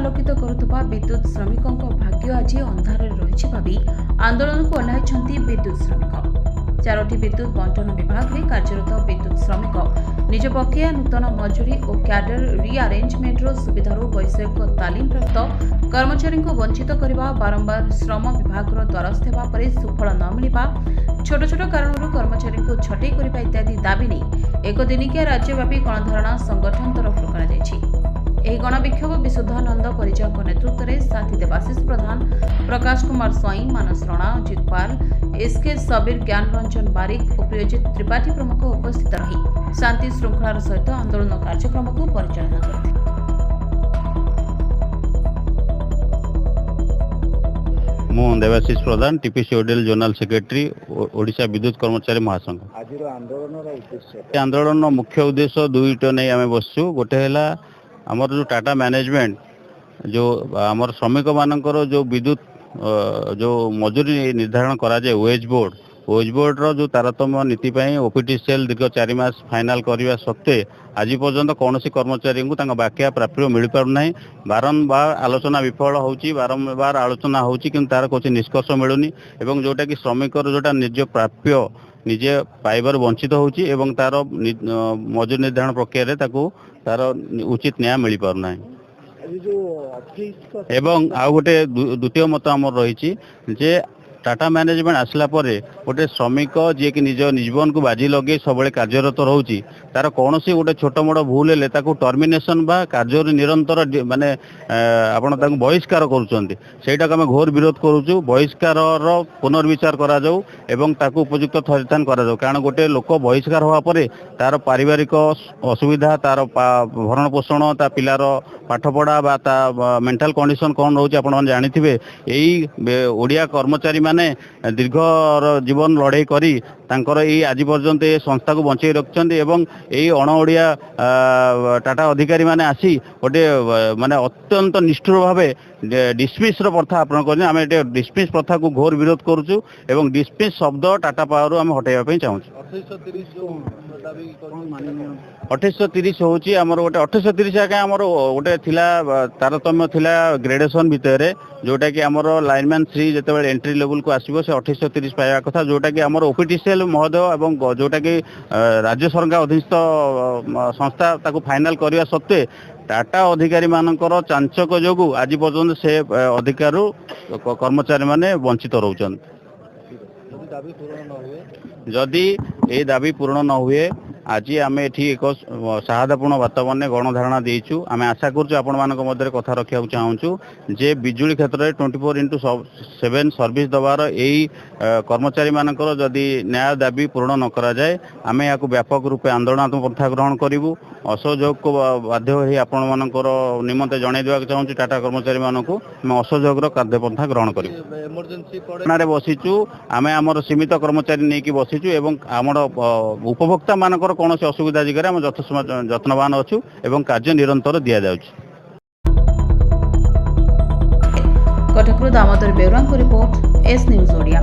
आलोकित करुवा विद्युत श्रमिकों भाग्य आज अंधार रही भावी आंदोलन को ओह्लाई विद्युत श्रमिक। 4टी विद्युत बंटन विभाग में कार्यरत विद्युत श्रमिक निज बकेया नूतन मजूरी और क्याडर रिअरेंजमेंटर सुविधार वैषयिक तालीम प्राप्त कर्मचारी को वंचित करने बारंबार श्रम विभाग द्वारस्थ होगा सुफल न मिलवा छोट छोट कारण कर्मचारी को छटई करने इत्यादि दाबी नहीं एक दिनिकिया राज्यव्यापी गणधारणा संगठन तरफ कर गणविक्षोभ विशुद्धानंद परिचय नेतृत्व में साथी देवाशीष प्रधान, प्रकाश कुमार स्वाई, मानस रणा, अजित पाल, एसके सबीर, ज्ञान रंजन बारिक और प्रियजित त्रिपाठी प्रमुख उपस्थित रही शांति श्रृंखलार सहित आंदोलन कार्यक्रम को परिचालना करते। मु देवाशीष प्रधान टीपीसीओडीएल जोनल सेक्रेटरी ओडिशा विद्युत कर्मचारी महासंघ। आज आंदोलन मुख्य उद्देश्य दुईटा नहीं आम बसु गोटे है आमर जो टाटा मैनेजमेंट जो आमर श्रमिक मानकर जो विद्युत जो मजूरी निर्धारण करा जाए वेज बोर्ड रो जो तारतम्य नीति ओपीटीसीएल दीर्घ 4 मास फाइनाल करने सत्वे आज पर्यंत कौन कर्मचारी को बाक्या प्राप्य मिल पारना बारंबार आलोचना विफल होची बारंबार आलोचना होची कि तार कोई निष्कर्ष मिलूनी एवं जोटा कि श्रमिकर जोटा निज प्राप्य निजे पाइबार वंचित होची एवं तार मजूरी निर्धारण प्रक्रिया तार उचित न्याय मिल पारना एवं आउ गोटे द्वितीय मत आमर रही जे टाटा मैनेजमेंट आसला परे गोटे श्रमिक जी कि निज जीवन को बाजी लगे सब कार्यरत रोची तार कौन सी गोटे छोट मोट भूल है टर्मिनेशन बा कार्य निरंतर माने आपण बहिष्कार करुँचा आम घोर विरोध करुचु बहिष्कार पुनर्विचार करा जाऊ एवं ताकू उपयुक्त थैथान करा जाऊ कारण गोटे लोक बहिष्कार हवा परे तार पारिवारिक असुविधा तार भरण पोषण ता पिलार पाठपढ़ा बा ता मेंटल कंडीशन कौन रोचे आपण जानिथिबे एई ओडिया कर्मचारी माने दीर्घ जीवन लड़ाई करी तांकर ये आज पर्यंत ये संस्था को बंचाई रखिंट एवं यही अणओडिया टाटा अधिकारी माने आसी गोटे माने अत्यंत निष्ठुर भाव डिसमिस प्रथा आपण कर आम डिसमिस प्रथा को घोर विरोध करुचु एवं डिसमिस शब्द टाटा पावर आम हटाइबा चाहूँ 2830 हूँ आमर गोटे 2830 आगे आमर गोटे तारतम्य थिला ग्रेडेसन भितर जोटा कि आमर लाइनमैन 3 जिते एंट्री लेवल को आसो से 2830 पाइबा कथा जोटा कि आमर ओपीटीसीएल महोदय एवं जोटा कि राज्य सरकार अधीनस्थ संस्था ताको फाइनाल करने सत्वे टाटा अधिकारी मानकर चांचक जोगु आज पर्यंत से अधिकार कर्मचारी माने वंचित रोचन जदि ये दाबी पूर्ण न हुए आज आम एठी एक सहादापूर्ण वातावरण गणधारणा देचु आम आशा करूँ आपण मध्य कथा रखा चाहूँ जे बिजुली क्षेत्र में 24/7 सर्विस दबार यही कर्मचारी मानकर जदि न्याय दाबी पूर्ण न करा जाए आम या व्यापक रूपे आंदोलनात्मक पन्था ग्रहण करूँ असहयोग को बाध्य हो आपण मानकर निमंते जणाई देवाक चाहूँ टाटा कर्मचारी मानक असहयोग कार्यपन्था ग्रहण करूँ बसीचु आम आमर सीमित कर्मचारी नहीं बसीचु एवं आमर उपभोक्ता मानकर कौन से असुविधा जगह आम यत्नवान अच्छु एवं कार्य निरंतर दि जाउछि। कटकरू दामोदर बेउरा को रिपोर्ट एस न्यूज ओडिया।